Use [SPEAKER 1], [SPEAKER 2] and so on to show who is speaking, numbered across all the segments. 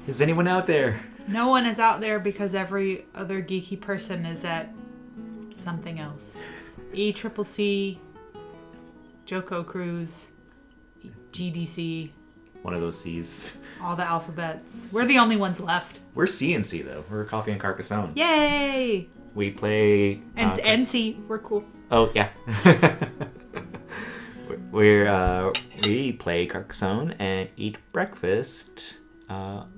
[SPEAKER 1] Is anyone out there?
[SPEAKER 2] No one is out there because every other geeky person is at something else. ECCC, Joko Cruise, GDC.
[SPEAKER 1] One of those C's.
[SPEAKER 2] All the alphabets. We're the only ones left.
[SPEAKER 1] We're C and C though. We're Coffee and Carcassonne.
[SPEAKER 2] Yay!
[SPEAKER 1] We play...
[SPEAKER 2] And C. We're cool.
[SPEAKER 1] Oh, yeah. We play Carcassonne and eat breakfast on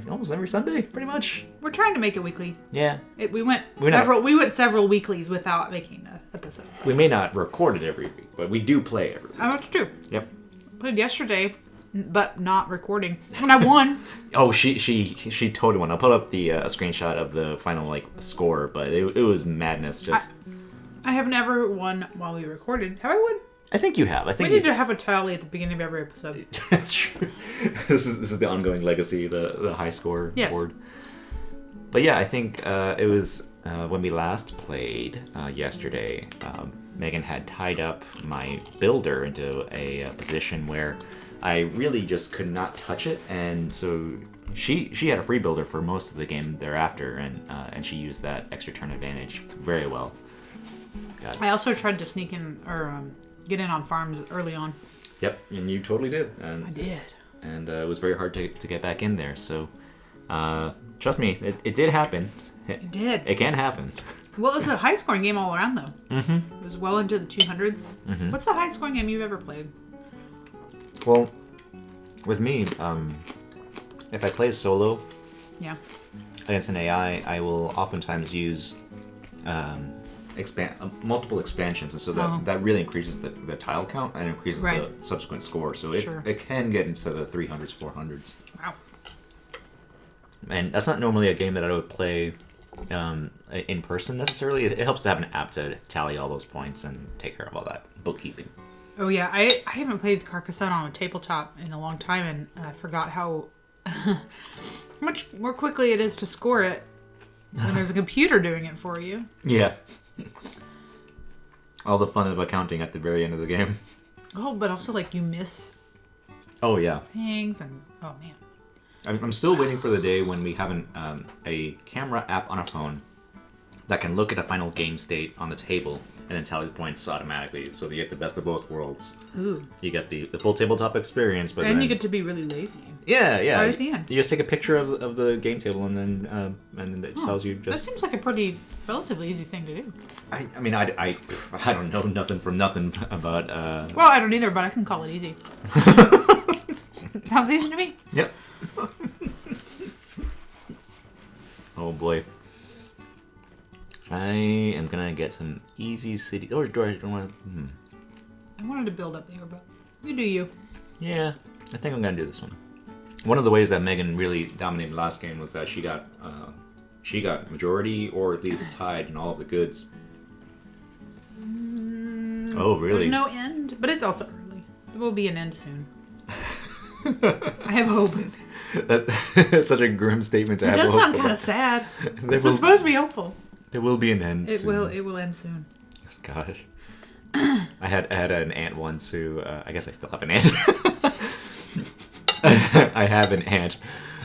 [SPEAKER 1] almost every Sunday, pretty much.
[SPEAKER 2] We're trying to make it weekly.
[SPEAKER 1] Yeah.
[SPEAKER 2] We went several weeklies without making an episode.
[SPEAKER 1] We may not record it every week, but we do play every week.
[SPEAKER 2] Oh, that's true.
[SPEAKER 1] Yep.
[SPEAKER 2] Played yesterday, but not recording. And I won.
[SPEAKER 1] Oh, she totally won. I'll put up the a screenshot of the final score, but it was madness. Just
[SPEAKER 2] I have never won while we recorded. Have I won?
[SPEAKER 1] I think you have. I think
[SPEAKER 2] we need to have a tally at the beginning of every episode.
[SPEAKER 1] That's true. This is the ongoing legacy, the high score board. But yeah, I think it was when we last played yesterday. Megan had tied up my builder into a position where I really just could not touch it, and so she had a free builder for most of the game thereafter, and she used that extra turn advantage very well.
[SPEAKER 2] I also tried to sneak in or get in on farms early on.
[SPEAKER 1] Yep, and you totally did. And
[SPEAKER 2] I did.
[SPEAKER 1] And it was very hard to get back in there. So, trust me, it did happen.
[SPEAKER 2] It did.
[SPEAKER 1] It can happen.
[SPEAKER 2] Well, it was a high-scoring game all around, though.
[SPEAKER 1] Mm-hmm.
[SPEAKER 2] It was well into the 200s. Mm-hmm. What's the high-scoring game you've ever played?
[SPEAKER 1] Well, with me, if I play solo against an AI, I will oftentimes use multiple expansions, and so that really increases the tile count and increases the subsequent score. So it can get into the 300s, 400s.
[SPEAKER 2] Wow.
[SPEAKER 1] And that's not normally a game that I would play in person necessarily. It helps to have an app to tally all those points and take care of all that bookkeeping.
[SPEAKER 2] Oh yeah, I haven't played Carcassonne on a tabletop in a long time, and I forgot how much more quickly it is to score it when there's a computer doing it for you.
[SPEAKER 1] Yeah. All the fun of accounting at the very end of the game.
[SPEAKER 2] Oh, but also you miss.
[SPEAKER 1] Oh yeah.
[SPEAKER 2] Things and oh man.
[SPEAKER 1] I'm still waiting for the day when we have a camera app on a phone that can look at a final game state on the table and then tally the points automatically, so that you get the best of both worlds.
[SPEAKER 2] Ooh.
[SPEAKER 1] You get the full tabletop experience, but
[SPEAKER 2] then you get to be really lazy.
[SPEAKER 1] Yeah.
[SPEAKER 2] Right at the end.
[SPEAKER 1] You just take a picture of the game table and then it tells you just.
[SPEAKER 2] That seems like a pretty relatively easy thing to do.
[SPEAKER 1] I mean, I don't know nothing from nothing about.
[SPEAKER 2] Well, I don't either, but I can call it easy. Sounds easy to me.
[SPEAKER 1] Yep. Oh boy. I am gonna get some easy city. Or do I don't want to?
[SPEAKER 2] I wanted to build up there, but you do you.
[SPEAKER 1] Yeah, I think I'm gonna do this one. One of the ways that Megan really dominated last game was that she got majority or at least tied in all of the goods. Oh really?
[SPEAKER 2] There's no end, but it's also early. There will be an end soon. I have hope.
[SPEAKER 1] That's such a grim statement to have.
[SPEAKER 2] It does
[SPEAKER 1] hope
[SPEAKER 2] sound kind
[SPEAKER 1] about.
[SPEAKER 2] of sad. It's supposed to be hopeful.
[SPEAKER 1] There will be an end.
[SPEAKER 2] It will end soon.
[SPEAKER 1] Gosh, I had an aunt once who I guess I still have an aunt. I have an aunt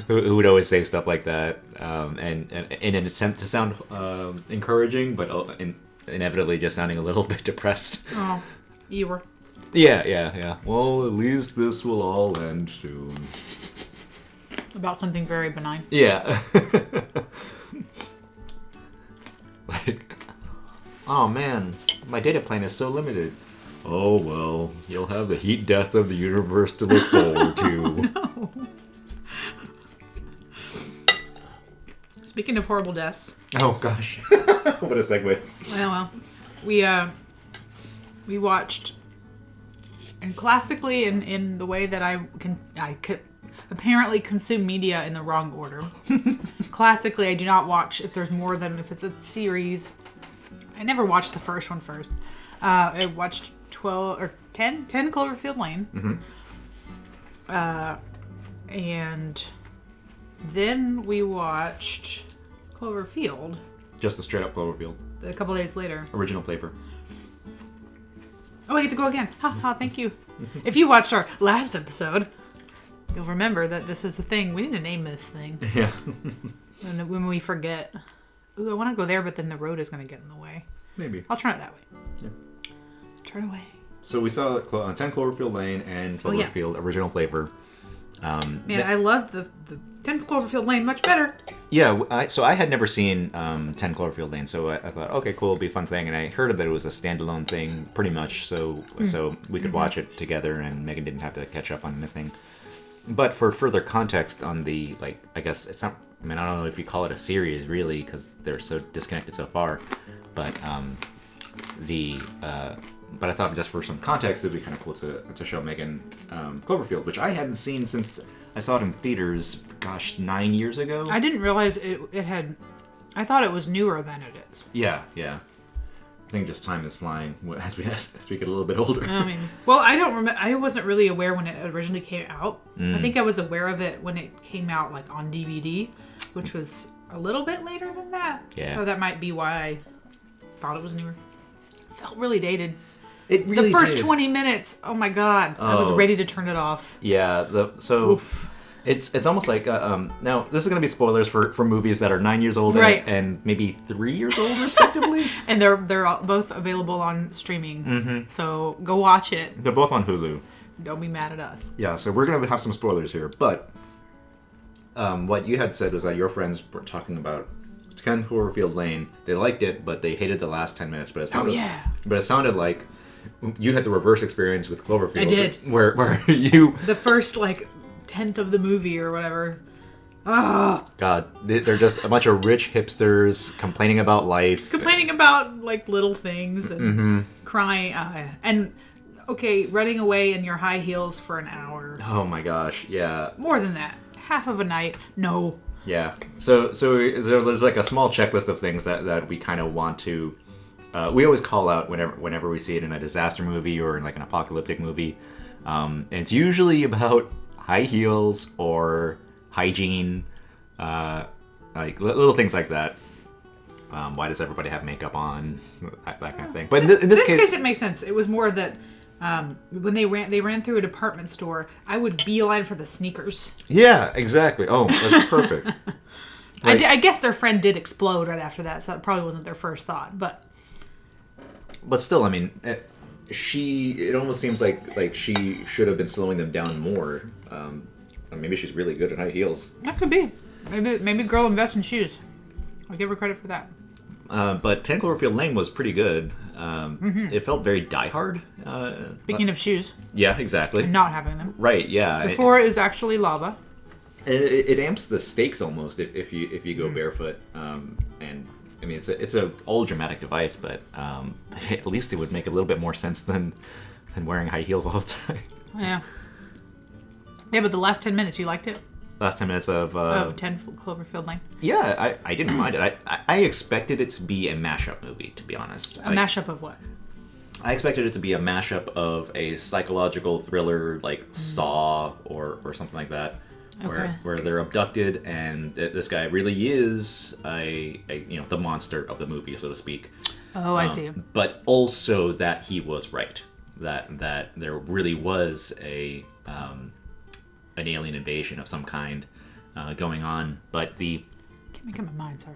[SPEAKER 1] who would always say stuff like that, and in an attempt to sound encouraging, but inevitably just sounding a little bit depressed.
[SPEAKER 2] Oh, you were.
[SPEAKER 1] Yeah. Well, at least this will all end soon.
[SPEAKER 2] About something very benign.
[SPEAKER 1] Yeah. Oh man, my data plan is so limited. Oh well, you'll have the heat death of the universe to look forward to.
[SPEAKER 2] Oh, no. Speaking of horrible deaths.
[SPEAKER 1] Oh gosh. What a segue.
[SPEAKER 2] Well, we watched, and classically in the way that I could apparently consume media in the wrong order. Classically, I do not watch if it's a series. I never watched the first one first. I watched 10 Cloverfield Lane. Mm-hmm. And then we watched Cloverfield.
[SPEAKER 1] Just the straight up Cloverfield.
[SPEAKER 2] A couple days later.
[SPEAKER 1] Original flavor.
[SPEAKER 2] Oh, I get to go again. Ha ha, thank you. If you watched our last episode, You'll remember that this is a thing. We need to name this thing.
[SPEAKER 1] Yeah.
[SPEAKER 2] And when we forget, ooh, I want to go there, but then the road is going to get in the way.
[SPEAKER 1] Maybe.
[SPEAKER 2] I'll try it that way.
[SPEAKER 1] Yeah.
[SPEAKER 2] Turn away.
[SPEAKER 1] So we saw 10 Cloverfield Lane and Cloverfield original flavor.
[SPEAKER 2] I loved the 10 Cloverfield Lane much better.
[SPEAKER 1] Yeah, so I had never seen 10 Cloverfield Lane, so I thought, okay, cool, it'll be a fun thing. And I heard that it was a standalone thing, pretty much, so we could watch it together, and Megan didn't have to catch up on anything. But for further context on the, like, I guess it's not, I mean, I don't know if you call it a series, really, because they're so disconnected so far. But but I thought just for some context, it'd be kind of cool to show Megan Cloverfield, which I hadn't seen since I saw it in theaters, 9 years ago.
[SPEAKER 2] I didn't realize it had... I thought it was newer than it is.
[SPEAKER 1] Yeah. I think just time is flying as we get a little bit older.
[SPEAKER 2] I mean, well, I don't remember. I wasn't really aware when it originally came out. I think I was aware of it when it came out, like, on DVD, which was a little bit later than that.
[SPEAKER 1] Yeah.
[SPEAKER 2] So that might be why I thought it was newer. It felt really dated.
[SPEAKER 1] It really
[SPEAKER 2] the first
[SPEAKER 1] did.
[SPEAKER 2] 20 minutes, oh my god, I was ready to turn it off.
[SPEAKER 1] Yeah,
[SPEAKER 2] Oof.
[SPEAKER 1] It's almost like now this is going to be spoilers for movies that are 9 years old and maybe 3 years old respectively.
[SPEAKER 2] And they're all, both available on streaming, so go watch it.
[SPEAKER 1] They're both on Hulu.
[SPEAKER 2] Don't be mad at us.
[SPEAKER 1] Yeah, so we're going to have some spoilers here, but what you had said was that your friends were talking about 10 Cloverfield Lane. They liked it, but they hated the last 10 minutes. But it sounded like you had the reverse experience with Cloverfield.
[SPEAKER 2] I did.
[SPEAKER 1] Where you...
[SPEAKER 2] The first, 10th of the movie or whatever. Oh.
[SPEAKER 1] God, they're just a bunch of rich hipsters complaining about life.
[SPEAKER 2] Complaining about, little things and crying. And, okay, running away in your high heels for an hour.
[SPEAKER 1] Oh my gosh, yeah.
[SPEAKER 2] More than that. Half of a night. No.
[SPEAKER 1] Yeah. So there's a small checklist of things that we kind of want to... we always call out whenever we see it in a disaster movie or in an apocalyptic movie. And it's usually about high heels or hygiene, little things like that. Why does everybody have makeup on? That kind of thing. But in this case,
[SPEAKER 2] it makes sense. It was more that when they ran through a department store, I would beeline for the sneakers.
[SPEAKER 1] Yeah, exactly. Oh, that's perfect.
[SPEAKER 2] I guess their friend did explode right after that, so that probably wasn't their first thought, but
[SPEAKER 1] still, I mean, it almost seems like she should have been slowing them down more. Maybe she's really good at high heels.
[SPEAKER 2] That could be. Maybe girl invests in shoes. I'll give her credit for that.
[SPEAKER 1] But 10 Cloverfield Lane was pretty good. It felt very Die Hard.
[SPEAKER 2] Speaking of shoes.
[SPEAKER 1] Yeah, exactly.
[SPEAKER 2] And not having them.
[SPEAKER 1] Right, yeah.
[SPEAKER 2] The floor is actually lava.
[SPEAKER 1] It amps the stakes almost if you go barefoot. And I mean, it's a old dramatic device, but at least it would make a little bit more sense than wearing high heels all the time.
[SPEAKER 2] Yeah. Yeah, but the last 10 minutes, you liked it?
[SPEAKER 1] Last 10 minutes of
[SPEAKER 2] 10 Cloverfield Lane.
[SPEAKER 1] Yeah, I didn't mind it. I expected it to be a mashup movie, to be honest.
[SPEAKER 2] Mashup of what?
[SPEAKER 1] I expected it to be a mashup of a psychological thriller like Saw or something like that.
[SPEAKER 2] Okay.
[SPEAKER 1] Where they're abducted and this guy really is the monster of the movie, so to speak.
[SPEAKER 2] Oh, I see.
[SPEAKER 1] But also that he was right, that there really was an alien invasion of some kind going on. But
[SPEAKER 2] can't make up my mind. Sorry.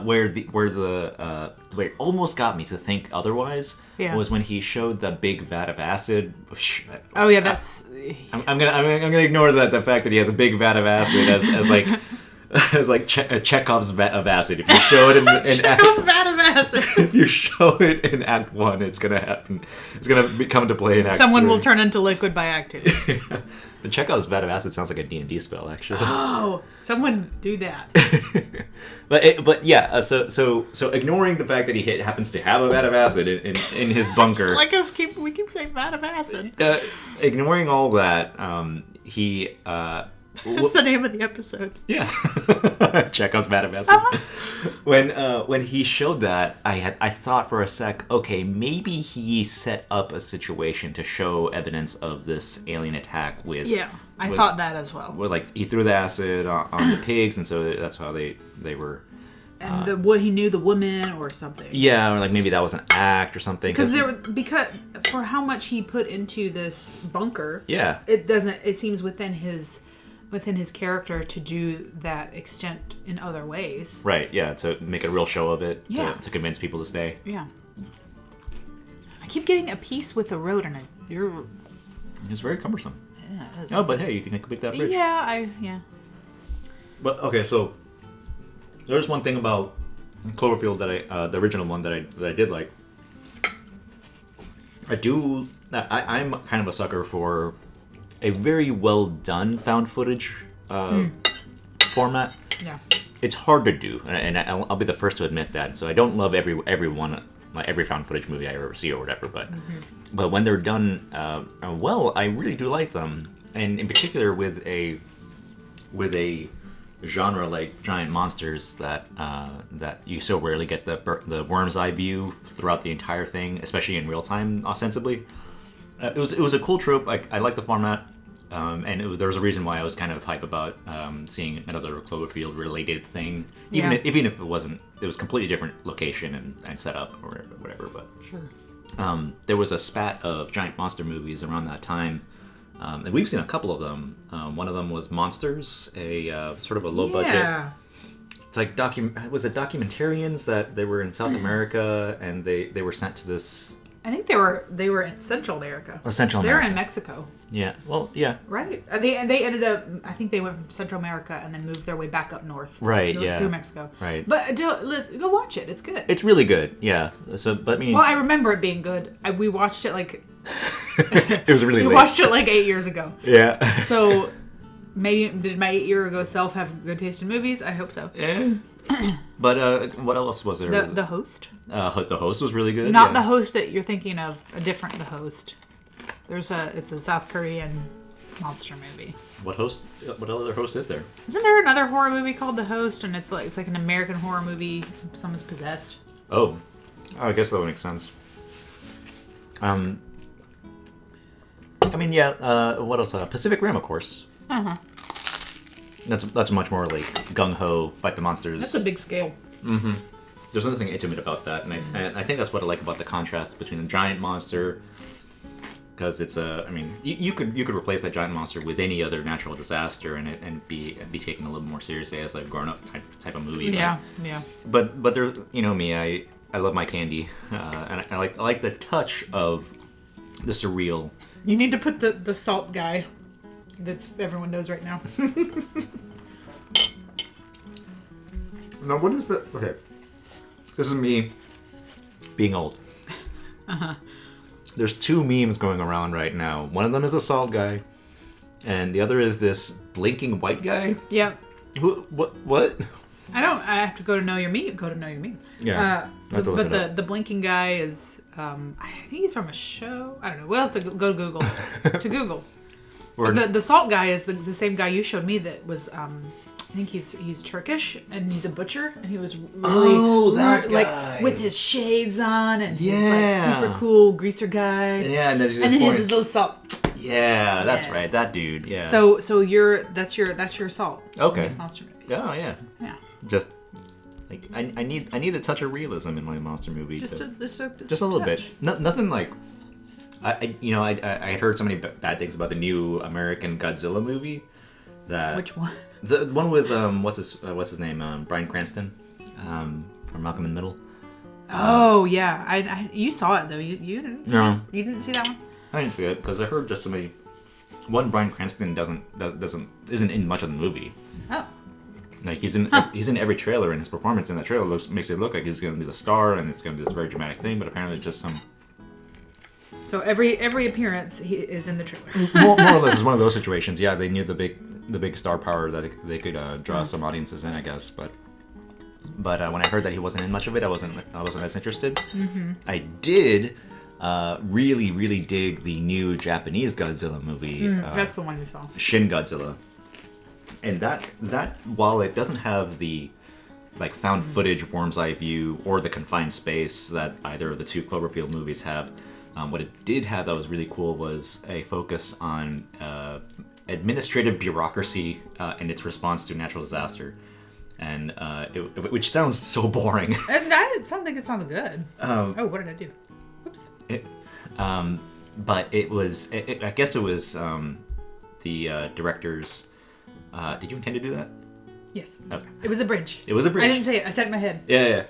[SPEAKER 1] Where it almost got me to think otherwise was when he showed the big vat of acid.
[SPEAKER 2] Oh yeah, that's.
[SPEAKER 1] I'm gonna ignore the fact that he has a big vat of acid as Chekhov's vat of acid. If you show it in
[SPEAKER 2] Chekhov's vat of acid.
[SPEAKER 1] If you show it in Act 1, it's gonna happen. It's gonna come to play in Act 2.
[SPEAKER 2] Someone will turn into liquid by Act 2.
[SPEAKER 1] The Chekhov's vat of acid sounds like a D&D spell, actually.
[SPEAKER 2] Oh, someone do that.
[SPEAKER 1] but yeah, so ignoring the fact that he happens to have a vat of acid in his bunker.
[SPEAKER 2] We keep saying vat of acid.
[SPEAKER 1] Ignoring all that, he.
[SPEAKER 2] That's the name of the episode.
[SPEAKER 1] Yeah, Chekhov's vat of acid. When he showed that, I thought for a sec, okay, maybe he set up a situation to show evidence of this alien attack with.
[SPEAKER 2] Yeah, I thought that as well.
[SPEAKER 1] Where he threw the acid on the pigs, and so that's how they were.
[SPEAKER 2] And he knew the woman or something.
[SPEAKER 1] Yeah, or maybe that was an act or something.
[SPEAKER 2] Because for how much he put into this bunker.
[SPEAKER 1] Yeah.
[SPEAKER 2] It seems within his within his character to do that extent in other ways.
[SPEAKER 1] Right, yeah, to make a real show of it,
[SPEAKER 2] Yeah.
[SPEAKER 1] to convince people to stay.
[SPEAKER 2] Yeah. I keep getting a piece with the road and you're...
[SPEAKER 1] It's very cumbersome.
[SPEAKER 2] Yeah, it is.
[SPEAKER 1] Oh, but hey, you can complete that bridge.
[SPEAKER 2] Yeah.
[SPEAKER 1] But, okay, so there's one thing about Cloverfield that the original one that I did like. I'm kind of a sucker for a very well done found footage format.
[SPEAKER 2] Yeah.
[SPEAKER 1] It's hard to do, and I'll be the first to admit that. So I don't love every found footage movie I ever see or whatever, but when they're done well, I really do like them, and in particular with a genre like giant monsters that you so rarely get the worm's eye view throughout the entire thing, especially in real time, ostensibly. It was a cool trope. I like the format, and there was a reason why I was kind of hype about seeing another Cloverfield related thing, even if it was completely different location and setup or whatever. But
[SPEAKER 2] sure.
[SPEAKER 1] There was a spat of giant monster movies around that time. And we've seen a couple of them. One of them was Monsters, a sort of a low budget. It's like was it documentarians that they were in South America and they were sent to this.
[SPEAKER 2] I think they were in Central America.
[SPEAKER 1] Oh, Central America.
[SPEAKER 2] They were in Mexico.
[SPEAKER 1] Yeah. Well, yeah.
[SPEAKER 2] Right. They ended up. I think they went from Central America and then moved their way back up north.
[SPEAKER 1] Right. Yeah.
[SPEAKER 2] Through Mexico.
[SPEAKER 1] Right.
[SPEAKER 2] But go watch it. It's good.
[SPEAKER 1] It's really good. Yeah. So, but I mean.
[SPEAKER 2] Well, I remember it being good. We watched it like.
[SPEAKER 1] It was really.
[SPEAKER 2] We watched it like 8 years ago.
[SPEAKER 1] Yeah.
[SPEAKER 2] So, maybe did my 8 year ago self have good taste in movies? I hope so.
[SPEAKER 1] Yeah. But what else was there?
[SPEAKER 2] The Host.
[SPEAKER 1] The Host was really good.
[SPEAKER 2] Not The Host that you're thinking of. A different The Host. It's a South Korean monster movie.
[SPEAKER 1] What other host is there?
[SPEAKER 2] Isn't there another horror movie called The Host, and it's like an American horror movie? Someone's possessed.
[SPEAKER 1] Oh, I guess that would make sense. I mean, yeah. What else? Pacific Rim, of course. That's much more like gung ho, fight the monsters.
[SPEAKER 2] That's a big scale.
[SPEAKER 1] Mm-hmm. There's nothing intimate about that, and I think that's what I like about the contrast between the giant monster. Because it's I mean, you could replace that giant monster with any other natural disaster and be taken a little more seriously as a grown up type of movie.
[SPEAKER 2] Yeah,
[SPEAKER 1] right?
[SPEAKER 2] yeah.
[SPEAKER 1] But there, me, I love my candy, and I like the touch of the surreal.
[SPEAKER 2] You need to put the salt guy that's everyone knows right now.
[SPEAKER 1] Now, what is the... Okay. This is me being old. There's two memes going around right now. One of them is a salt guy, and the other is this blinking white guy.
[SPEAKER 2] Yep.
[SPEAKER 1] What?
[SPEAKER 2] I have to go to know your meme. Go to know your meme.
[SPEAKER 1] Yeah.
[SPEAKER 2] But the blinking guy is... I think he's from a show. I don't know. We'll have to go to Google. To Google. The salt guy is the same guy you showed me that was... I think he's Turkish and he's a butcher and he was really
[SPEAKER 1] that guy.
[SPEAKER 2] Like with his shades on and he's like super cool greaser guy.
[SPEAKER 1] Yeah, and then he
[SPEAKER 2] has his little salt.
[SPEAKER 1] Yeah, that's right, that dude. Yeah.
[SPEAKER 2] So that's your salt.
[SPEAKER 1] Okay.
[SPEAKER 2] In this monster movie.
[SPEAKER 1] Oh yeah.
[SPEAKER 2] Yeah.
[SPEAKER 1] Just like I need a touch of realism in my monster movie.
[SPEAKER 2] Just a
[SPEAKER 1] little bit. Nothing like. I had heard so many bad things about the new American Godzilla movie.
[SPEAKER 2] Which one?
[SPEAKER 1] The one with what's his name? Bryan Cranston, from Malcolm in the Middle.
[SPEAKER 2] Oh yeah, I you saw it though. You didn't.
[SPEAKER 1] No.
[SPEAKER 2] You didn't see that one.
[SPEAKER 1] I didn't see it because I heard just so many. One, Bryan Cranston isn't in much of the movie.
[SPEAKER 2] Oh.
[SPEAKER 1] Like he's in every trailer, and his performance in that trailer makes it look like he's going to be the star, and it's going to be this very dramatic thing. But apparently, it's just some.
[SPEAKER 2] So every appearance he is in the trailer.
[SPEAKER 1] more or less, it's one of those situations. Yeah, they knew the big star power that they could draw some audiences in, I guess. But when I heard that he wasn't in much of it, I wasn't as interested. Mm-hmm. I did really dig the new Japanese Godzilla movie.
[SPEAKER 2] That's the one you saw.
[SPEAKER 1] Shin Godzilla, and that while it doesn't have the like found footage worm's eye view or the confined space that either of the two Cloverfield movies have. What it did have that was really cool was a focus on administrative bureaucracy and its response to natural disaster, and which sounds so boring.
[SPEAKER 2] I don't think it sounds good. What did I do? Oops.
[SPEAKER 1] But it was. I guess it was the director's Did you intend to do that?
[SPEAKER 2] Yes.
[SPEAKER 1] Okay.
[SPEAKER 2] It was a bridge.
[SPEAKER 1] It was a bridge.
[SPEAKER 2] I didn't say it. I said it in my head.
[SPEAKER 1] Yeah.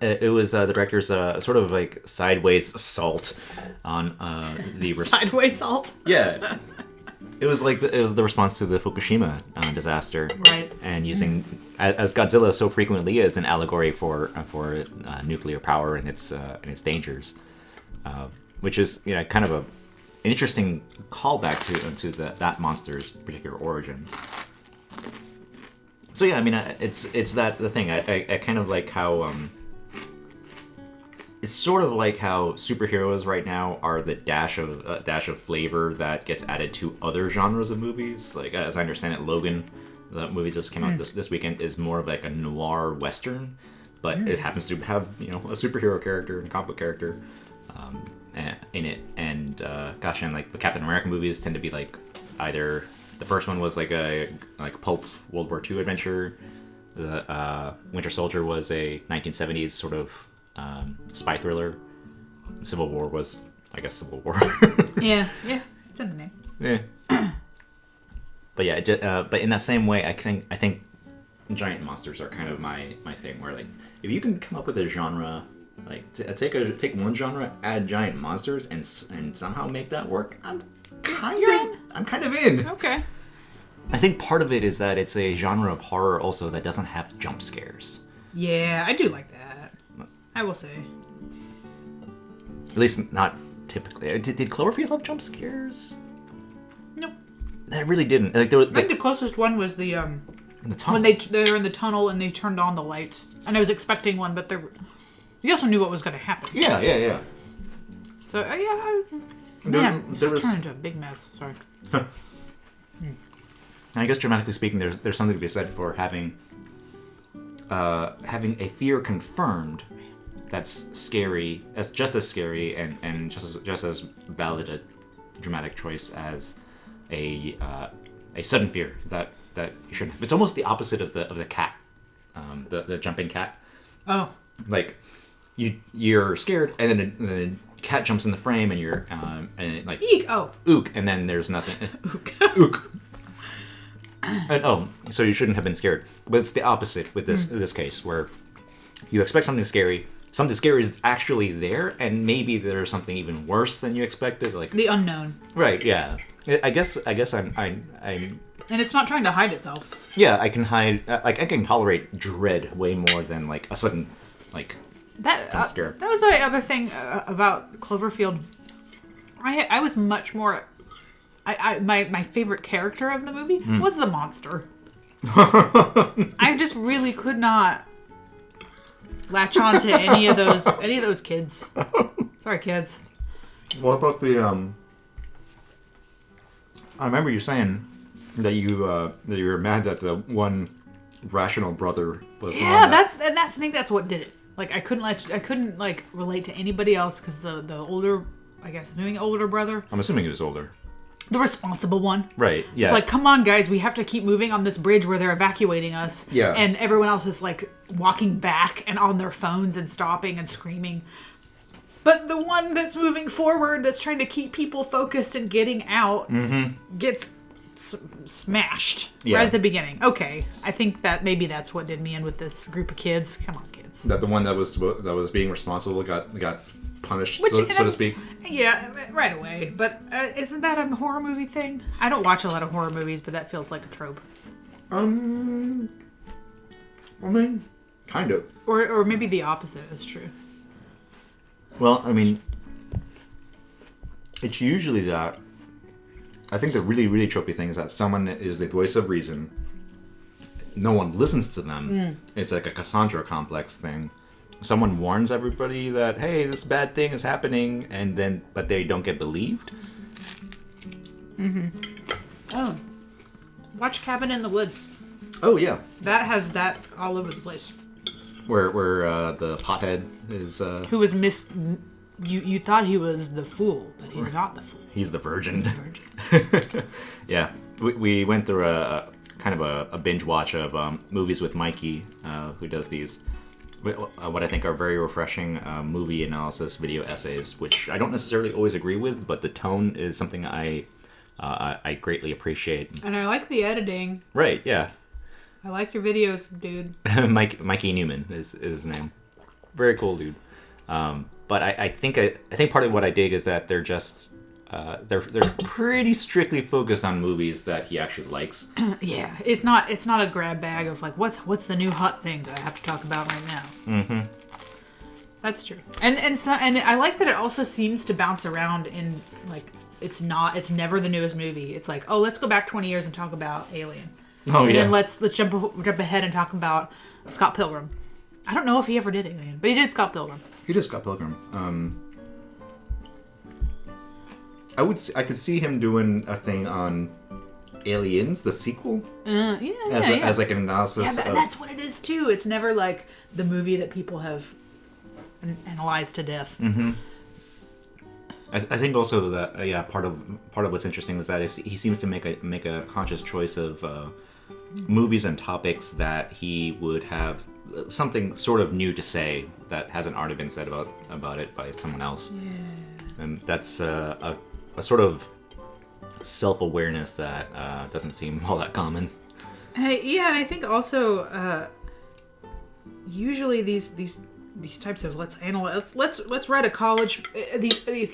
[SPEAKER 1] It was the director's sort of like sideways assault on the...
[SPEAKER 2] Sideways assault?
[SPEAKER 1] Yeah. It was the response to the Fukushima disaster.
[SPEAKER 2] Right.
[SPEAKER 1] And using, as Godzilla so frequently is, an allegory for nuclear power and its dangers. Which is, kind of an interesting callback to that monster's particular origins. So yeah, I mean, it's the thing. I kind of like how it's sort of like how superheroes right now are the dash of flavor that gets added to other genres of movies. Like, as I understand it, Logan, the movie just came out this weekend, is more of like a noir western, but it happens to have a superhero character and a comic book character in it. And gosh, and like the Captain America movies tend to be like either the first one was like a pulp World War II adventure. The Winter Soldier was a 1970s sort of spy thriller. Civil War was, I guess, Civil War.
[SPEAKER 2] yeah, it's in the name.
[SPEAKER 1] Yeah. But yeah, but in that same way, I think giant monsters are kind of my thing. Where like, if you can come up with a genre, like take one genre, add giant monsters, and somehow make that work, I'm kind of in.
[SPEAKER 2] Okay.
[SPEAKER 1] I think part of it is that it's a genre of horror also that doesn't have jump scares.
[SPEAKER 2] Yeah, I do like that. I will say.
[SPEAKER 1] At least not typically. Did Cloverfield have jump scares?
[SPEAKER 2] Nope.
[SPEAKER 1] It really didn't. Like,
[SPEAKER 2] I think the closest one was the
[SPEAKER 1] in the tunnel.
[SPEAKER 2] when they were in the tunnel and they turned on the lights, and I was expecting one, but you also knew what was going to happen.
[SPEAKER 1] Yeah.
[SPEAKER 2] So
[SPEAKER 1] There was...
[SPEAKER 2] turned into a big mess. Sorry.
[SPEAKER 1] I guess dramatically speaking, there's something to be said for having a fear confirmed that's scary, that's just as scary and just as valid a dramatic choice as a sudden fear that you shouldn't have. It's almost the opposite of the cat, the jumping cat.
[SPEAKER 2] Oh.
[SPEAKER 1] Like you're scared and then the cat jumps in the frame and you're and it, like
[SPEAKER 2] eek, oh,
[SPEAKER 1] ook, and then there's nothing. Ook. And, so you shouldn't have been scared. But it's the opposite with this case, where you expect something scary. Something scary is actually there, and maybe there's something even worse than you expected, like
[SPEAKER 2] the unknown.
[SPEAKER 1] Right? Yeah. I guess I'm.
[SPEAKER 2] And it's not trying to hide itself.
[SPEAKER 1] Yeah, I can hide. I can tolerate dread way more than like a sudden, like
[SPEAKER 2] that.
[SPEAKER 1] Scare.
[SPEAKER 2] That was the other thing about Cloverfield. I was much more. My favorite character of the movie was the monster. I just really could not latch on to any of those kids. Sorry, kids.
[SPEAKER 1] What about the I remember you saying that you were mad that the one rational brother was the one
[SPEAKER 2] that's I think that's what did it. Like I couldn't like relate to anybody else because the older, I guess, maybe older brother.
[SPEAKER 1] I'm assuming he was older.
[SPEAKER 2] The responsible one.
[SPEAKER 1] Right, yeah.
[SPEAKER 2] It's like, come on, guys, we have to keep moving on this bridge where they're evacuating us.
[SPEAKER 1] Yeah.
[SPEAKER 2] And everyone else is, like, walking back and on their phones and stopping and screaming. But the one that's moving forward, that's trying to keep people focused and getting out, gets smashed right at the beginning. Okay, I think that maybe that's what did me in with this group of kids. Come on, kids.
[SPEAKER 1] That the one that was being responsible got punished, so to speak.
[SPEAKER 2] Yeah, right away. But isn't that a horror movie thing? I don't watch a lot of horror movies, but that feels like a trope.
[SPEAKER 1] I mean, kind of.
[SPEAKER 2] Or maybe the opposite is true.
[SPEAKER 1] Well, I mean, it's usually that. I think the really, really tropey thing is that someone is the voice of reason. No one listens to them. It's like a Cassandra complex thing. Someone warns everybody that, hey, this bad thing is happening, but they don't get believed.
[SPEAKER 2] Oh, watch Cabin in the Woods.
[SPEAKER 1] Oh yeah,
[SPEAKER 2] that has that all over the place.
[SPEAKER 1] Where the pothead is.
[SPEAKER 2] Who was You thought he was the fool, but he's not the fool.
[SPEAKER 1] He's the virgin.
[SPEAKER 2] He's the virgin.
[SPEAKER 1] Yeah, we went through a kind of a binge watch of movies with Mikey, who does these. What I think are very refreshing movie analysis video essays, which I don't necessarily always agree with, but the tone is something I I greatly appreciate.
[SPEAKER 2] And I like the editing.
[SPEAKER 1] Right, yeah.
[SPEAKER 2] I like your videos, dude.
[SPEAKER 1] Mikey Newman is his name. Very cool dude. But I think part of what I dig is that they're just they're pretty strictly focused on movies that he actually likes.
[SPEAKER 2] Yeah, it's not a grab bag of like what's the new hot thing that I have to talk about right now. Mm-hmm. That's true. And I like that it also seems to bounce around in like it's never the newest movie. It's like, oh, let's go back 20 years and talk about Alien.
[SPEAKER 1] Oh,
[SPEAKER 2] and
[SPEAKER 1] yeah.
[SPEAKER 2] then let's jump ahead and talk about Scott Pilgrim. I don't know if he ever did Alien, but he did Scott Pilgrim.
[SPEAKER 3] He did Scott Pilgrim. I could see him doing a thing on Aliens, the sequel. As like an analysis.
[SPEAKER 2] Yeah, that's what it is too. It's never like the movie that people have analyzed to death.
[SPEAKER 1] Mm-hmm. I think also that part of what's interesting is that he seems to make a conscious choice of movies and topics that he would have something sort of new to say that hasn't already been said about it by someone else.
[SPEAKER 2] Yeah.
[SPEAKER 1] And that's a sort of self-awareness that doesn't seem all that common.
[SPEAKER 2] And I think also usually these types of let's write a college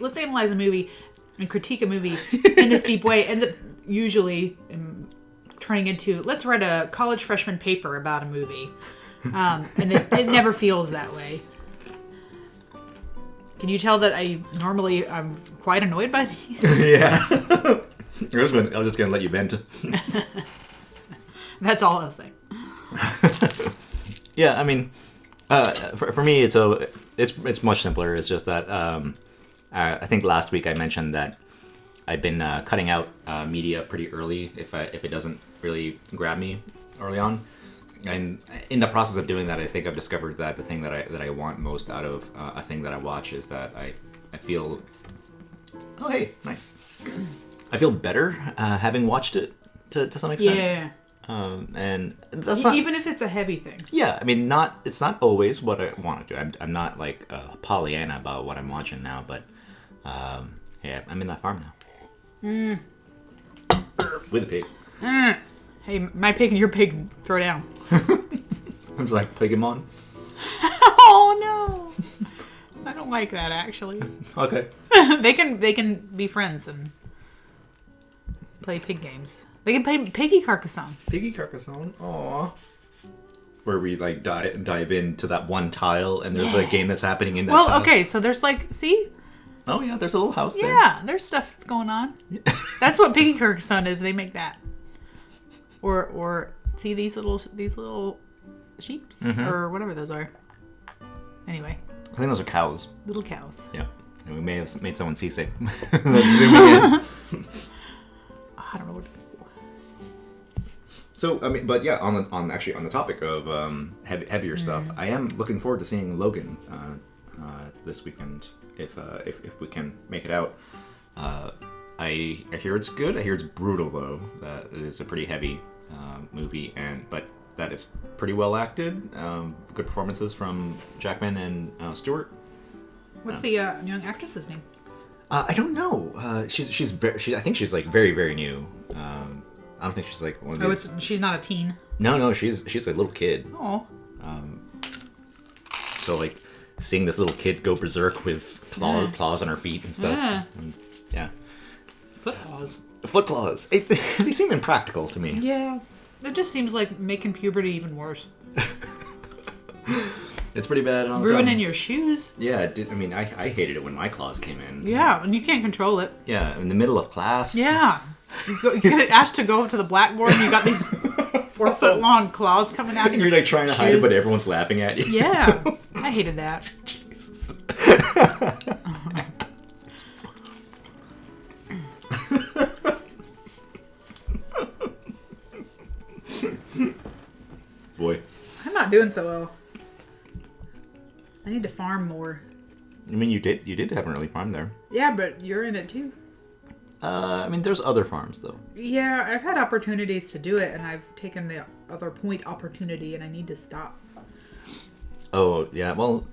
[SPEAKER 2] let's analyze a movie and critique a movie in this deep way ends up usually turning into let's write a college freshman paper about a movie, and it never feels that way. Can you tell that I'm quite annoyed by these?
[SPEAKER 1] Yeah. I'm just gonna let you vent.
[SPEAKER 2] That's all I'll say.
[SPEAKER 1] Yeah, I mean, for me, it's much simpler. It's just that I think last week I mentioned that I've been cutting out media pretty early if it doesn't really grab me early on. And in the process of doing that, I think I've discovered that the thing that I want most out of a thing that I watch is that I feel, oh hey, nice. I feel better having watched it to some extent.
[SPEAKER 2] Yeah.
[SPEAKER 1] And that's not,
[SPEAKER 2] even if it's a heavy thing.
[SPEAKER 1] Yeah, I mean, it's not always what I want to do. I'm not like Pollyanna about what I'm watching now, but yeah, I'm in that farm now. With a pig.
[SPEAKER 2] Hey, my pig and your pig, throw down.
[SPEAKER 1] I'm just like Pigmon.
[SPEAKER 2] Oh no, I don't like that actually.
[SPEAKER 1] Okay.
[SPEAKER 2] They can be friends and play pig games. They can play Piggy Carcassonne.
[SPEAKER 1] Piggy Carcassonne. Aww. Where we like dive into that one tile and there's a game that's happening in that tile.
[SPEAKER 2] Okay, so there's like, see?
[SPEAKER 1] Oh yeah, there's a little house there.
[SPEAKER 2] Yeah, there's stuff that's going on. That's what Piggy Carcassonne is. They make that. Or see these little sheeps or whatever those are. Anyway.
[SPEAKER 1] I think those are cows.
[SPEAKER 2] Little cows.
[SPEAKER 1] Yeah. And we may have made someone seasick. Zooming in.
[SPEAKER 2] I don't know what to do.
[SPEAKER 3] So I mean, but yeah, on the topic of heavier stuff, I am looking forward to seeing Logan
[SPEAKER 1] this weekend if we can make it out. I hear it's good. I hear it's brutal though. That it is a pretty heavy movie, but that it's pretty well acted. Good performances from Jackman and Stewart.
[SPEAKER 2] What's the young actress's name?
[SPEAKER 1] I don't know. I think she's like very, very new. I don't think she's like one of these.
[SPEAKER 2] She's not a teen.
[SPEAKER 1] No, she's a little kid.
[SPEAKER 2] Oh.
[SPEAKER 1] So like seeing this little kid go berserk with claws on her feet and stuff.
[SPEAKER 2] Yeah.
[SPEAKER 1] Yeah.
[SPEAKER 2] Foot claws.
[SPEAKER 1] They seem impractical to me.
[SPEAKER 2] Yeah. It just seems like making puberty even worse.
[SPEAKER 1] It's pretty bad on its own.
[SPEAKER 2] Ruining your shoes.
[SPEAKER 1] Yeah, I hated it when my claws came in.
[SPEAKER 2] Yeah, and you can't control it.
[SPEAKER 1] Yeah, in the middle of class.
[SPEAKER 2] Yeah. You get asked to go up to the blackboard and you got these 4-foot-long claws coming out.
[SPEAKER 1] You're like trying to hide it, but everyone's laughing at you.
[SPEAKER 2] Yeah. I hated that.
[SPEAKER 1] Jesus. Boy.
[SPEAKER 2] I'm not doing so well. I need to farm more.
[SPEAKER 1] I mean, you did have an early farm there.
[SPEAKER 2] Yeah, but you're in it too.
[SPEAKER 1] I mean, there's other farms though.
[SPEAKER 2] Yeah, I've had opportunities to do it, and I've taken the other point opportunity, and I need to stop.
[SPEAKER 1] Oh yeah, well,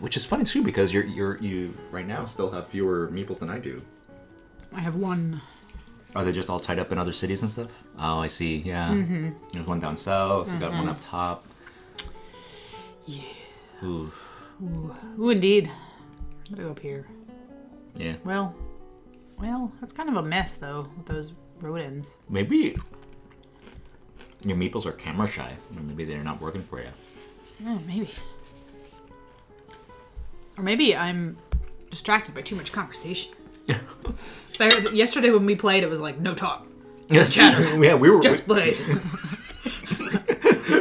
[SPEAKER 1] which is funny too because you right now still have fewer meeples than I do.
[SPEAKER 2] I have one.
[SPEAKER 1] Are they just all tied up in other cities and stuff? Oh, I see. Yeah. Mm-hmm. There's one down south. You got one up top.
[SPEAKER 2] Yeah.
[SPEAKER 1] Ooh.
[SPEAKER 2] Ooh, indeed. I'm gonna go up here.
[SPEAKER 1] Yeah.
[SPEAKER 2] Well, that's kind of a mess though with those road ends.
[SPEAKER 1] Maybe your meeples are camera shy. Maybe they're not working for you.
[SPEAKER 2] Oh, maybe. Or maybe I'm distracted by too much conversation. So yesterday when we played, it was like no talk, no chatter.
[SPEAKER 1] Yeah, we were
[SPEAKER 2] just play.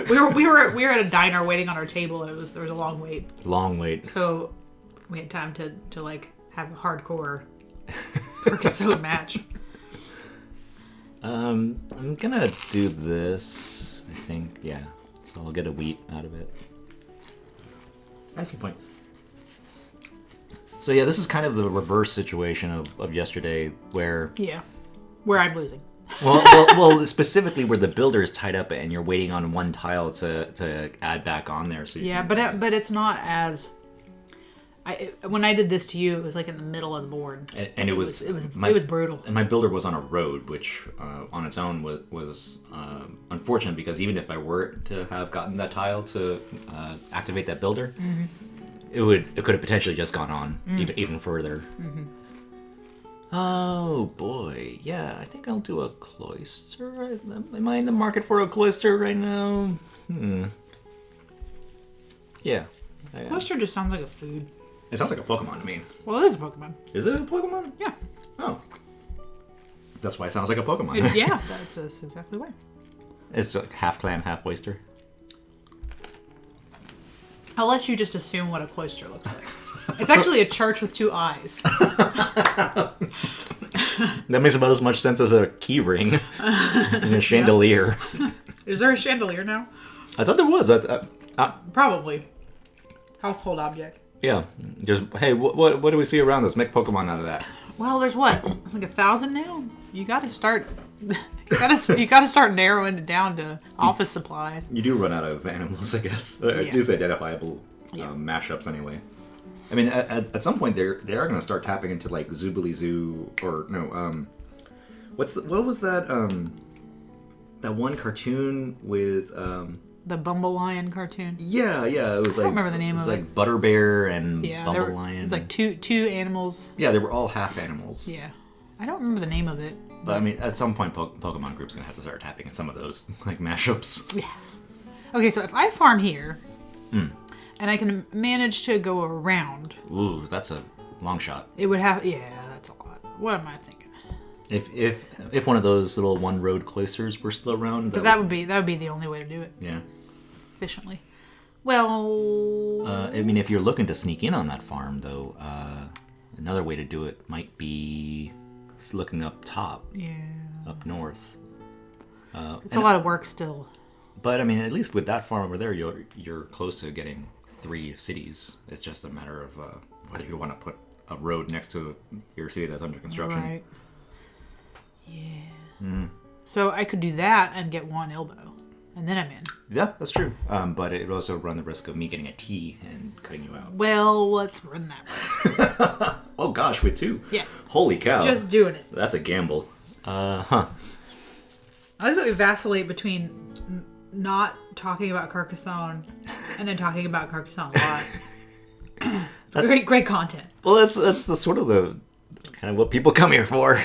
[SPEAKER 2] we were at a diner waiting on our table, and there was a long wait.
[SPEAKER 1] Long wait.
[SPEAKER 2] So we had time to like have a hardcore Carcassonne match.
[SPEAKER 1] I'm gonna do this. I think, yeah. So I'll get a wheat out of it. Nice points. So yeah, this is kind of the reverse situation of yesterday, where
[SPEAKER 2] where I'm losing.
[SPEAKER 1] well, specifically where the builder is tied up and you're waiting on one tile to add back on there. So
[SPEAKER 2] but it's not as. When I did this to you, it was like in the middle of the board,
[SPEAKER 1] and it was
[SPEAKER 2] brutal.
[SPEAKER 1] And my builder was on a road, which on its own was unfortunate, because even if I were to have gotten that tile to activate that builder. Mm-hmm. It could have potentially just gone on even further. Mm-hmm. Oh boy, yeah, I think I'll do a cloister. Am I in the market for a cloister right now? Yeah.
[SPEAKER 2] Cloister just sounds like a food.
[SPEAKER 1] It sounds like a Pokemon to me.
[SPEAKER 2] Well, it is a Pokemon.
[SPEAKER 1] Is it a Pokemon?
[SPEAKER 2] Yeah.
[SPEAKER 1] Oh. That's why it sounds like a Pokemon.
[SPEAKER 2] Yeah, that's exactly why.
[SPEAKER 1] It's like half clam, half oyster.
[SPEAKER 2] I'll let you just assume what a cloister looks like. It's actually a church with two eyes.
[SPEAKER 1] That makes about as much sense as a key ring and a chandelier.
[SPEAKER 2] Is there a chandelier now?
[SPEAKER 1] I thought there was.
[SPEAKER 2] Probably. Household objects.
[SPEAKER 1] Yeah. Just, hey, what do we see around us? Make Pokemon out of that.
[SPEAKER 2] Well, there's what? It's like 1,000 now? You gotta start... You gotta start narrowing it down to office supplies.
[SPEAKER 1] You do run out of animals, I guess. At least identifiable mashups, anyway. I mean, at some point they are going to start tapping into like Zoobly Zoo, or no, what was that that one cartoon with
[SPEAKER 2] the Bumble Lion cartoon?
[SPEAKER 1] Yeah, it was like, I don't
[SPEAKER 2] remember the name of it.
[SPEAKER 1] It was like Butter Bear and Bumble Lion.
[SPEAKER 2] It was like two animals.
[SPEAKER 1] Yeah, they were all half animals.
[SPEAKER 2] Yeah, I don't remember the name of it.
[SPEAKER 1] But I mean, at some point, Pokemon Group's gonna have to start tapping in some of those like mashups.
[SPEAKER 2] Yeah. Okay, so if I farm here, and I can manage to go around.
[SPEAKER 1] Ooh, that's a long shot.
[SPEAKER 2] It would have. Yeah, that's a lot. What am I thinking?
[SPEAKER 1] If one of those little one road cloisters were still around,
[SPEAKER 2] that would be the only way to do it.
[SPEAKER 1] Yeah.
[SPEAKER 2] Efficiently. Well.
[SPEAKER 1] I mean, if you're looking to sneak in on that farm, though, another way to do it might be. Looking up top, up north.
[SPEAKER 2] It's a lot of work still.
[SPEAKER 1] But I mean, at least with that farm over there, you're close to getting 3 cities. It's just a matter of whether you want to put a road next to your city that's under construction.
[SPEAKER 2] Right. Yeah. So I could do that and get 1 elbow, and then I'm in.
[SPEAKER 1] Yeah, that's true. But it would also run the risk of me getting a T and cutting you out.
[SPEAKER 2] Well, let's run that risk.
[SPEAKER 1] Oh gosh, with 2.
[SPEAKER 2] Yeah.
[SPEAKER 1] Holy cow.
[SPEAKER 2] Just doing it.
[SPEAKER 1] That's a gamble. I
[SPEAKER 2] like that we vacillate between not talking about Carcassonne and then talking about Carcassonne a lot. It's great content.
[SPEAKER 1] Well, that's the sort of that's kind of what people come here for.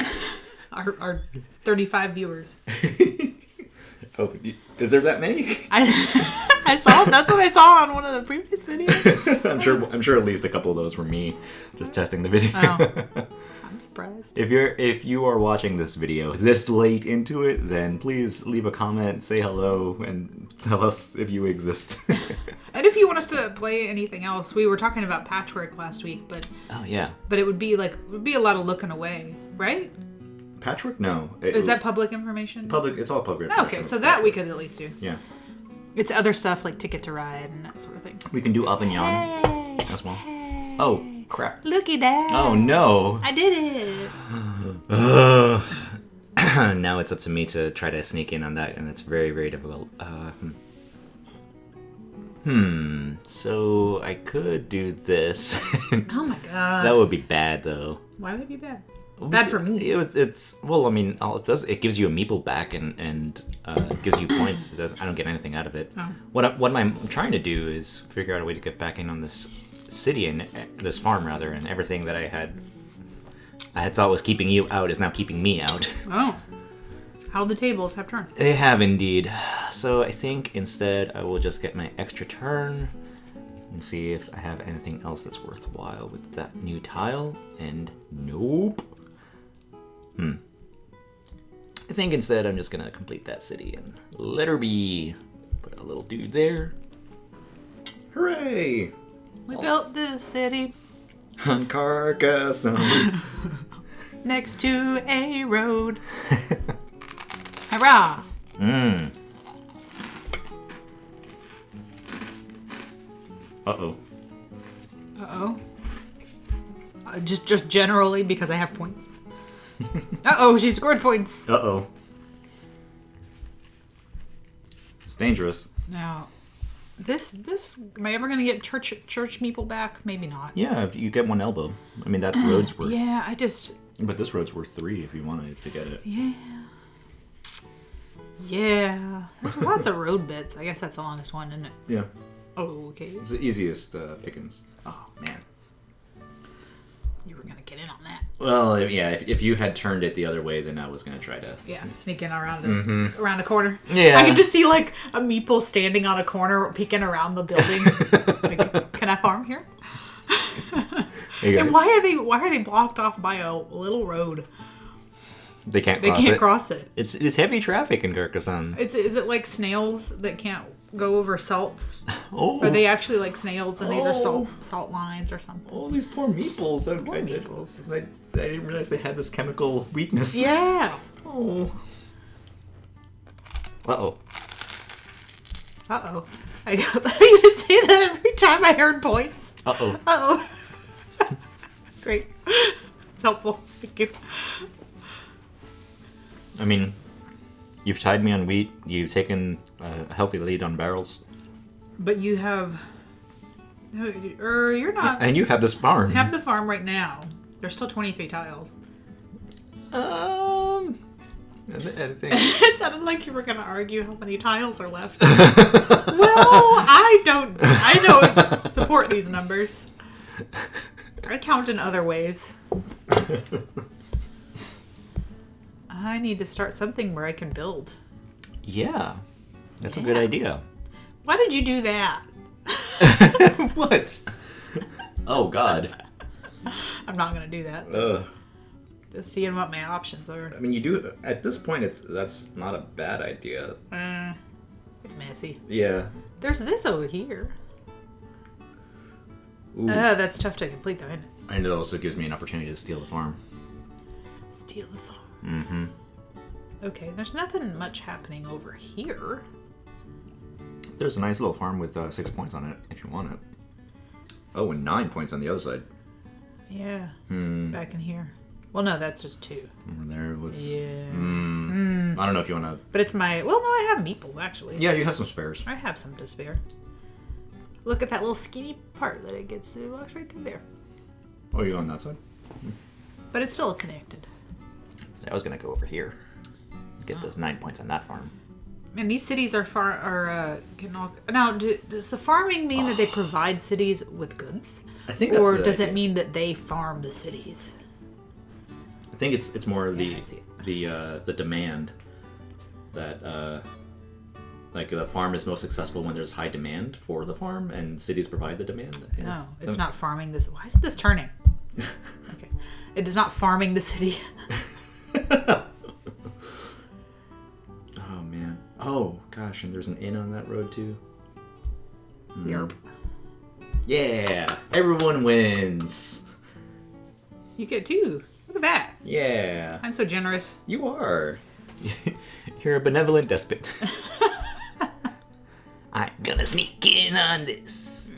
[SPEAKER 2] Our 35 viewers.
[SPEAKER 1] Oh, is there that many?
[SPEAKER 2] I saw. That's what I saw on one of the previous videos.
[SPEAKER 1] I'm sure at least a couple of those were me just testing the video.
[SPEAKER 2] Oh, I'm surprised.
[SPEAKER 1] If you are watching this video this late into it, then please leave a comment, say hello, and tell us if you exist.
[SPEAKER 2] And if you want us to play anything else, we were talking about Patchwork last week, but but it would be a lot of looking away, right?
[SPEAKER 1] Patchwork? No.
[SPEAKER 2] Is that public information?
[SPEAKER 1] It's all public
[SPEAKER 2] information. Okay, so that we could at least do.
[SPEAKER 1] Yeah.
[SPEAKER 2] It's other stuff like Ticket to Ride and that sort of thing.
[SPEAKER 1] We can do Up and Yan as well. Hey. Oh, crap.
[SPEAKER 2] Looky, Dad.
[SPEAKER 1] Oh, no.
[SPEAKER 2] I did
[SPEAKER 1] it. Now it's up to me to try to sneak in on that, and it's very, very difficult. So I could do this.
[SPEAKER 2] Oh, my God.
[SPEAKER 1] That would be bad, though.
[SPEAKER 2] Why would it be bad? Bad for me.
[SPEAKER 1] It's well, I mean, all it does, it gives you a meeple back and gives you points. I don't get anything out of it.
[SPEAKER 2] Oh.
[SPEAKER 1] What I'm trying to do is figure out a way to get back in on this city and this farm rather, and everything that I had thought was keeping you out is now keeping me out.
[SPEAKER 2] Oh. How the tables have turned.
[SPEAKER 1] They have indeed. So I think instead I will just get my extra turn and see if I have anything else that's worthwhile with that new tile. And nope. I think instead I'm just gonna complete that city and let her be. Put a little dude there.
[SPEAKER 3] Hooray!
[SPEAKER 2] We built this city
[SPEAKER 1] On Carcassonne.
[SPEAKER 2] next to a road. Hurrah!
[SPEAKER 1] Uh-oh.
[SPEAKER 2] Uh-oh. Just generally because I have points. Uh-oh, she scored points.
[SPEAKER 1] Uh-oh. It's dangerous.
[SPEAKER 2] Now, this am I ever gonna get church meeple back? Maybe not.
[SPEAKER 1] Yeah, you get one elbow. I mean, that road's worth.
[SPEAKER 2] Yeah, I just.
[SPEAKER 1] But this road's worth 3 if you wanted to get it.
[SPEAKER 2] Yeah. There's lots of road bits. I guess that's the longest one, isn't it?
[SPEAKER 3] Yeah.
[SPEAKER 2] Oh, okay.
[SPEAKER 3] It's the easiest pickings.
[SPEAKER 1] Oh, man.
[SPEAKER 2] You were gonna get in on that.
[SPEAKER 1] Well, yeah, if you had turned it the other way, then I was going to try to...
[SPEAKER 2] Yeah, sneak in around a corner.
[SPEAKER 1] Yeah.
[SPEAKER 2] I can just see, like, a meeple standing on a corner, peeking around the building. Like, can I farm here? And why are they blocked off by a little road?
[SPEAKER 1] They can't
[SPEAKER 2] cross it.
[SPEAKER 1] It's heavy traffic in Carcassonne.
[SPEAKER 2] Is it like snails that can't go over salt?
[SPEAKER 1] Oh.
[SPEAKER 2] Are they actually like snails and these are salt lines or something?
[SPEAKER 1] Oh, these poor meeples. I didn't realize they had this chemical weakness.
[SPEAKER 2] Yeah.
[SPEAKER 1] Oh. Uh-oh.
[SPEAKER 2] Uh-oh. I got to say that every time I heard points.
[SPEAKER 1] Uh-oh.
[SPEAKER 2] Uh-oh. Great. It's helpful. Thank you.
[SPEAKER 1] I mean, you've tied me on wheat. You've taken a healthy lead on barrels.
[SPEAKER 2] But you have... you're not...
[SPEAKER 1] And you have this farm.
[SPEAKER 2] You have the farm right now. There's still 23 tiles.
[SPEAKER 1] I think...
[SPEAKER 2] It sounded like you were going to argue how many tiles are left. Well, I don't support these numbers. I count in other ways. I need to start something where I can build.
[SPEAKER 1] Yeah. That's a good idea.
[SPEAKER 2] Why did you do that?
[SPEAKER 1] What? Oh, God.
[SPEAKER 2] I'm not going to do that.
[SPEAKER 1] Ugh.
[SPEAKER 2] Just seeing what my options are.
[SPEAKER 3] I mean, you do... At this point, that's not a bad idea.
[SPEAKER 2] It's messy.
[SPEAKER 3] Yeah.
[SPEAKER 2] There's this over here.
[SPEAKER 3] Ooh.
[SPEAKER 2] That's tough to complete, though, isn't it?
[SPEAKER 1] And it also gives me an opportunity to steal the farm.
[SPEAKER 2] Steal the farm.
[SPEAKER 1] Mm-hmm.
[SPEAKER 2] Okay, there's nothing much happening over here.
[SPEAKER 1] There's a nice little farm with 6 points on it, if you want it.
[SPEAKER 3] Oh, and 9 points on the other side.
[SPEAKER 2] Yeah. Back in here. Well, no, that's just 2.
[SPEAKER 1] Over there was...
[SPEAKER 2] Yeah.
[SPEAKER 1] I don't know if you want to...
[SPEAKER 2] But it's my... Well, no, I have meeples, actually.
[SPEAKER 1] Yeah, you have some spares.
[SPEAKER 2] I have some to spare. Look at that little skinny part that it gets to. It walks right through there.
[SPEAKER 1] Oh, you're on that side?
[SPEAKER 2] But it's still connected.
[SPEAKER 1] So I was going to go over here. Get those 9 points on that farm.
[SPEAKER 2] And these cities are getting all... Now, does the farming mean that they provide cities with goods?
[SPEAKER 1] I think that's
[SPEAKER 2] Or does it mean that they farm the cities?
[SPEAKER 1] I think it's more the demand that like the farm is most successful when there's high demand for the farm and cities provide the demand.
[SPEAKER 2] No, it's not farming this. Why is this turning? Okay, it is not farming the city.
[SPEAKER 1] Oh man. Oh gosh, and there's an inn on that road too.
[SPEAKER 2] Yarp.
[SPEAKER 1] Yeah, everyone wins.
[SPEAKER 2] You get 2. Look at that.
[SPEAKER 1] Yeah.
[SPEAKER 2] I'm so generous.
[SPEAKER 1] You are. You're a benevolent despot. I'm gonna sneak in on this.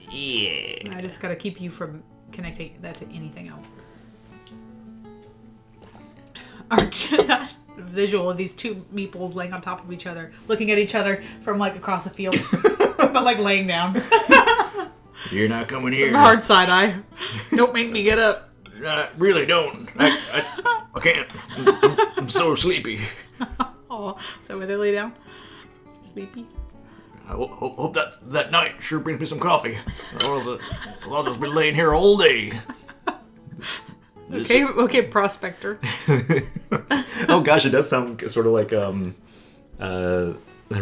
[SPEAKER 1] Yeah.
[SPEAKER 2] I just gotta keep you from connecting that to anything else. That visual of these 2 meeples laying on top of each other, looking at each other from like across a field, but like laying down.
[SPEAKER 1] You're not coming here.
[SPEAKER 2] Some hard side eye. Don't make me get up.
[SPEAKER 4] I really don't. I can't. I'm so sleepy.
[SPEAKER 2] Oh, so where they lay down? Sleepy?
[SPEAKER 4] I hope that night sure brings me some coffee. I'll just be laying here all day.
[SPEAKER 2] Okay, prospector.
[SPEAKER 1] Oh gosh, it does sound sort of like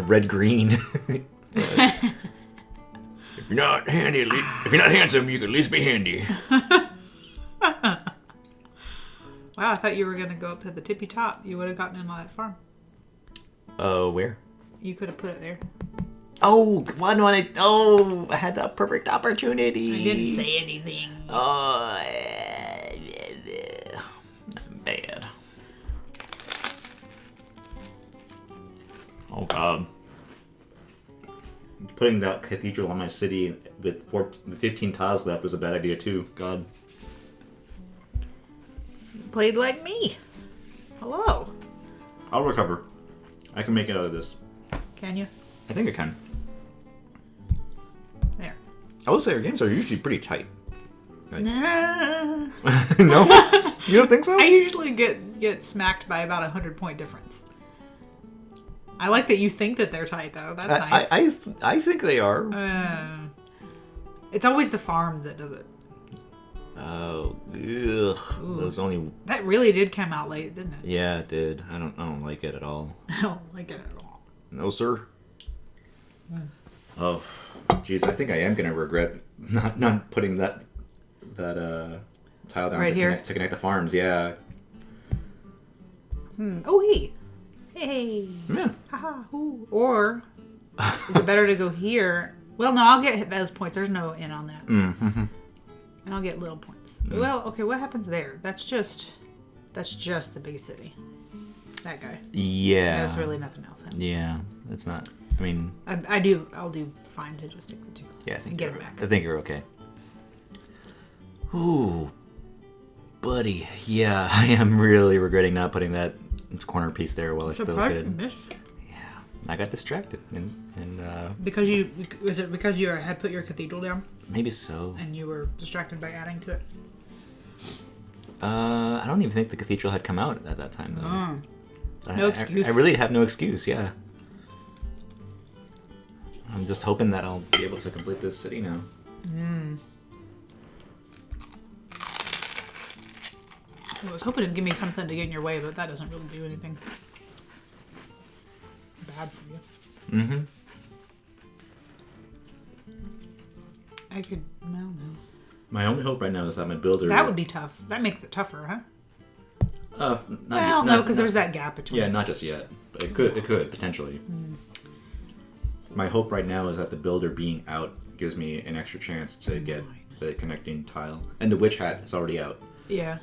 [SPEAKER 1] red green.
[SPEAKER 4] If you're not handsome, you can at least be handy.
[SPEAKER 2] Wow, I thought you were gonna go up to the tippy top. You would have gotten in on that farm.
[SPEAKER 1] Where?
[SPEAKER 2] You could have put it there.
[SPEAKER 1] Oh, why do I? Oh, I had that perfect opportunity.
[SPEAKER 2] I didn't say anything.
[SPEAKER 1] Oh, bad. Oh God. Putting that cathedral on my city with 15 tiles left was a bad idea too. God.
[SPEAKER 2] Played like me. Hello.
[SPEAKER 1] I'll recover. I can make it out of this.
[SPEAKER 2] Can you?
[SPEAKER 1] I think I can.
[SPEAKER 2] There.
[SPEAKER 1] I will say our games are usually pretty tight. Like...
[SPEAKER 2] Nah.
[SPEAKER 1] No? You don't think so?
[SPEAKER 2] I usually get smacked by about 100-point difference. I like that you think that they're tight, though. That's nice.
[SPEAKER 1] I think they are.
[SPEAKER 2] It's always the farm that does it.
[SPEAKER 1] Oh, ugh. Those only...
[SPEAKER 2] That really did come out late, didn't it?
[SPEAKER 1] Yeah, it did. I don't like it at all.
[SPEAKER 2] I don't like it at all.
[SPEAKER 1] No, sir. Oh, jeez. I think I am gonna regret not putting that tile down
[SPEAKER 2] right here
[SPEAKER 1] to connect the farms. Yeah.
[SPEAKER 2] Oh, hey.
[SPEAKER 1] Yeah.
[SPEAKER 2] Haha. Ooh. Or is it better to go here? Well, no, I'll get those points. There's no in on that.
[SPEAKER 1] Mm-hmm.
[SPEAKER 2] And I'll get little points. Well, okay. What happens there? That's just the big city. That guy.
[SPEAKER 1] Yeah.
[SPEAKER 2] There's really nothing else.
[SPEAKER 1] Yeah. It's not. I mean.
[SPEAKER 2] I'll do fine to just stick the two.
[SPEAKER 1] Yeah, I think
[SPEAKER 2] get it back.
[SPEAKER 1] I think you're okay. Ooh, buddy. Yeah, I am really regretting not putting that corner piece there while I still could. Yeah, I got distracted and
[SPEAKER 2] because you had put your cathedral down?
[SPEAKER 1] Maybe so.
[SPEAKER 2] And you were distracted by adding to it.
[SPEAKER 1] I don't even think the cathedral had come out at that time though.
[SPEAKER 2] No excuse.
[SPEAKER 1] I really have no excuse. Yeah. I'm just hoping that I'll be able to complete this city now.
[SPEAKER 2] I was hoping it'd give me something to get in your way, but that doesn't really do anything bad for you.
[SPEAKER 1] Mm-hmm.
[SPEAKER 2] I could, well, no.
[SPEAKER 1] My only hope right now is that my builder...
[SPEAKER 2] That would be tough. That makes it tougher, huh?
[SPEAKER 1] No,
[SPEAKER 2] because there's that gap between.
[SPEAKER 1] Yeah, not just yet. But it could, potentially. My hope right now is that the builder being out gives me an extra chance to get the connecting tile. And the witch hat is already out.
[SPEAKER 2] Yeah.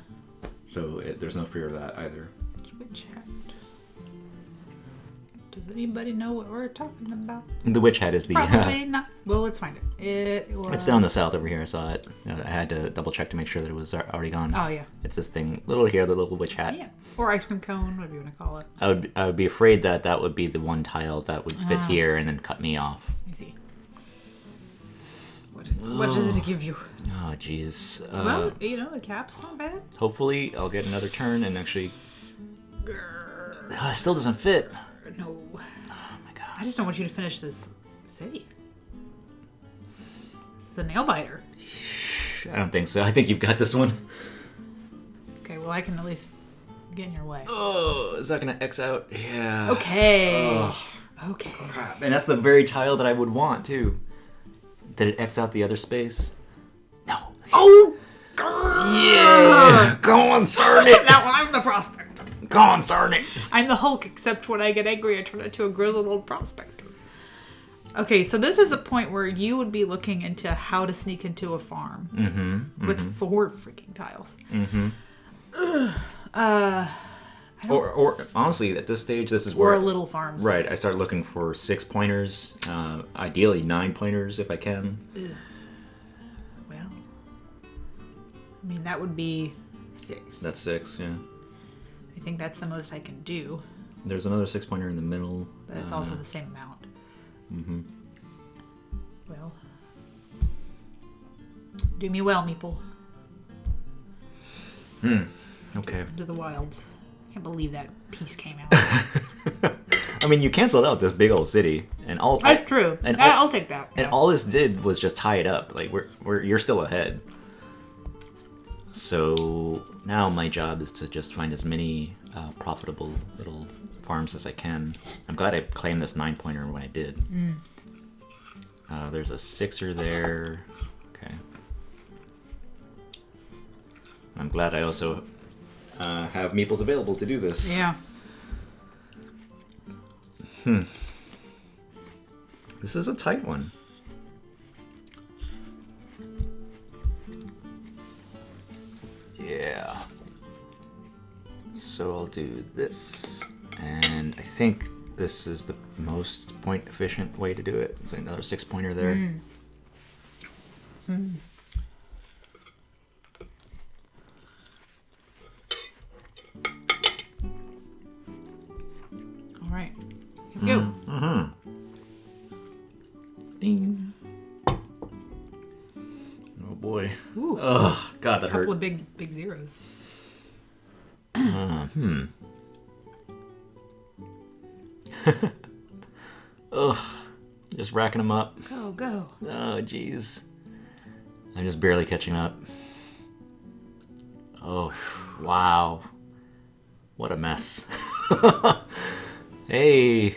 [SPEAKER 1] So there's no fear of that either.
[SPEAKER 2] Witch hat. Does anybody know what we're talking about?
[SPEAKER 1] The witch hat is the...
[SPEAKER 2] Probably not. Well, let's find it.
[SPEAKER 1] It's down the south over here. I saw it. I had to double check to make sure that it was already gone.
[SPEAKER 2] Oh, yeah.
[SPEAKER 1] It's this thing, the little witch hat.
[SPEAKER 2] Yeah. Or ice cream cone, whatever you want to call it.
[SPEAKER 1] I would be afraid that would be the one tile that would fit here and then cut me off.
[SPEAKER 2] I see. What does it give you?
[SPEAKER 1] Oh, jeez.
[SPEAKER 2] Well, a cap's not bad.
[SPEAKER 1] Hopefully, I'll get another turn and actually... It still doesn't fit.
[SPEAKER 2] No.
[SPEAKER 1] Oh, my God.
[SPEAKER 2] I just don't want you to finish this city. This is a nail biter.
[SPEAKER 1] I don't think so. I think you've got this one.
[SPEAKER 2] Okay, well, I can at least get in your way.
[SPEAKER 1] Oh, is that going to X out? Yeah.
[SPEAKER 2] Okay.
[SPEAKER 1] Oh.
[SPEAKER 2] Okay.
[SPEAKER 1] Crap. And that's the very tile that I would want, too. Did it X out the other space? No.
[SPEAKER 2] Oh!
[SPEAKER 1] Yeah! Go on, Sarn it!
[SPEAKER 2] Now I'm the prospector.
[SPEAKER 1] Go on, Sarn it!
[SPEAKER 2] I'm the Hulk, except when I get angry, I turn into a grizzled old prospector. Okay, so this is a point where you would be looking into how to sneak into a farm with 4 freaking tiles.
[SPEAKER 1] Or honestly, at this stage, this is where...
[SPEAKER 2] Or little farms.
[SPEAKER 1] Right, I start looking for 6 pointers, ideally 9 pointers if I can.
[SPEAKER 2] Well, I mean, that would be 6.
[SPEAKER 1] That's 6, yeah.
[SPEAKER 2] I think that's the most I can do.
[SPEAKER 1] There's another 6 pointer in the middle.
[SPEAKER 2] But it's also the same amount. Well, do me well, meeple.
[SPEAKER 1] Okay.
[SPEAKER 2] Into the wilds. Can't believe that piece came out.
[SPEAKER 1] I mean, you canceled out this big old city, and all.
[SPEAKER 2] That's true.
[SPEAKER 1] And
[SPEAKER 2] I'll take that.
[SPEAKER 1] And all this did was just tie it up. Like you're still ahead. So now my job is to just find as many profitable little farms as I can. I'm glad I claimed this 9-pointer when I did. There's a 6er there. Okay. I'm glad I also have meeples available to do this.
[SPEAKER 2] Yeah.
[SPEAKER 1] This is a tight one. Yeah. So I'll do this. And I think this is the most point efficient way to do it. So another 6-pointer there.
[SPEAKER 2] All right. Here we go.
[SPEAKER 1] Ding. Oh boy.
[SPEAKER 2] Ooh.
[SPEAKER 1] Ugh, God, that
[SPEAKER 2] A couple
[SPEAKER 1] hurt.
[SPEAKER 2] of big zeros.
[SPEAKER 1] Ugh. Just racking them up.
[SPEAKER 2] Go.
[SPEAKER 1] Oh, jeez. I'm just barely catching up. Oh, wow. What a mess. Hey,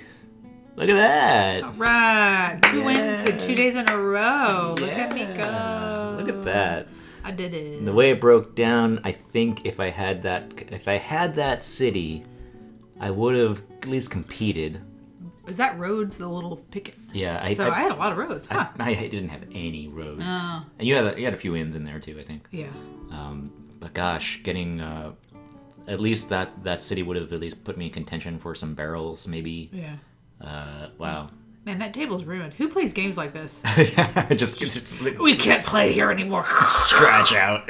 [SPEAKER 1] look at that.
[SPEAKER 2] All right. 2 wins in 2 days in a row. Look at me go.
[SPEAKER 1] Look at that.
[SPEAKER 2] I did it.
[SPEAKER 1] The way it broke down, I think if I had that city, I would have at least competed.
[SPEAKER 2] Is that roads the little picket?
[SPEAKER 1] Yeah,
[SPEAKER 2] I had a lot of roads. Huh.
[SPEAKER 1] I didn't have any roads,
[SPEAKER 2] Oh.
[SPEAKER 1] and you had a few inns in there too, I think.
[SPEAKER 2] Yeah.
[SPEAKER 1] But gosh, getting at least that city would have at least put me in contention for some barrels, maybe.
[SPEAKER 2] Yeah.
[SPEAKER 1] Wow.
[SPEAKER 2] Man, that table's ruined. Who plays games like this?
[SPEAKER 1] Yeah,
[SPEAKER 2] We can't play here anymore.
[SPEAKER 1] scratch out.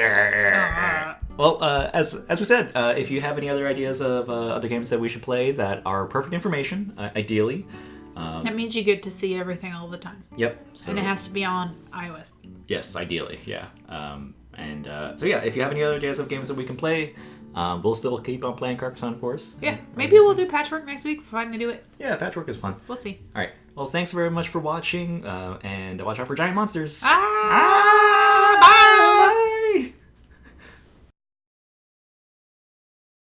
[SPEAKER 1] Well, as we said, if you have any other ideas of other games that we should play that are perfect information, ideally.
[SPEAKER 2] That means you get to see everything all the time.
[SPEAKER 1] Yep. So,
[SPEAKER 2] And it has to be on iOS.
[SPEAKER 1] yes, ideally, yeah. So yeah, if you have any other ideas of games that we can play, we'll still keep on playing Carcassonne for us.
[SPEAKER 2] Yeah. Maybe we'll do Patchwork next week if I finally do it.
[SPEAKER 1] Yeah, patchwork is fun.
[SPEAKER 2] We'll see.
[SPEAKER 1] All right. Well, thanks very much for watching, and watch out for giant monsters.
[SPEAKER 2] Bye!